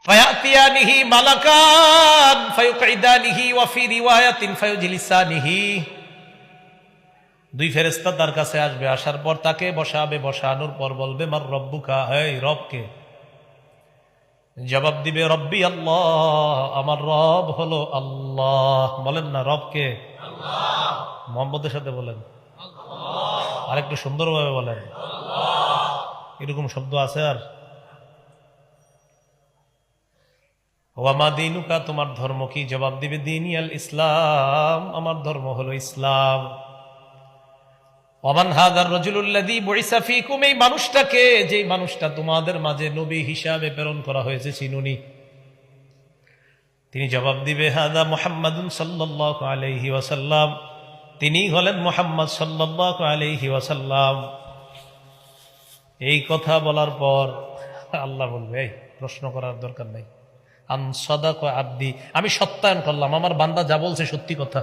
ফায়াতিয়ানিহি মালাকান ফায়ুকঈদানিহি ওয়া ফি রিওয়ায়াতিন ফায়ুজলিসানিহি, দুই ফেরেশতা তার কাছে আসবে, আসার পর তাকে বসাবে, বসানোর পর বলবে মার রব্বুকা, এই রবকে? জবাব দিবে রব্বি আল্লাহ, আমার রব হলো আল্লাহ। বলেন না রবকে? মোহাম্মদের সাথে বলেন, আরেকটু সুন্দরভাবে বলেন। এরকম শব্দ আছে আর? ওয়ামা দীনুকা, তোমার ধর্ম কি? জবাব দিবে দীনি আল ইসলাম, আমার ধর্ম হলো ইসলাম। ওমান হাযার রাজুলুল্লাযী বুইসা ফীকুম, এই মানুষটাকে, যেই মানুষটা তোমাদের মাঝে নবী হিসাবে প্রেরণ করা হয়েছে, চিনুনি? তিনি জবাব দিবে হাযা মুহাম্মাদুন সাল্লাল্লাহু আলাইহি ওয়াসাল্লাম, তিনি হলেন মুহাম্মদ সাল্লাল্লাহু আলাইহি ওয়াসাল্লাম। এই কথা বলার পর আল্লাহ বলবে, এই প্রশ্ন করার দরকার নাই, আন সাদাকা আব্দি, আমি সত্যায়ন করলাম, আমার বান্দা যা বলছে সত্যি কথা।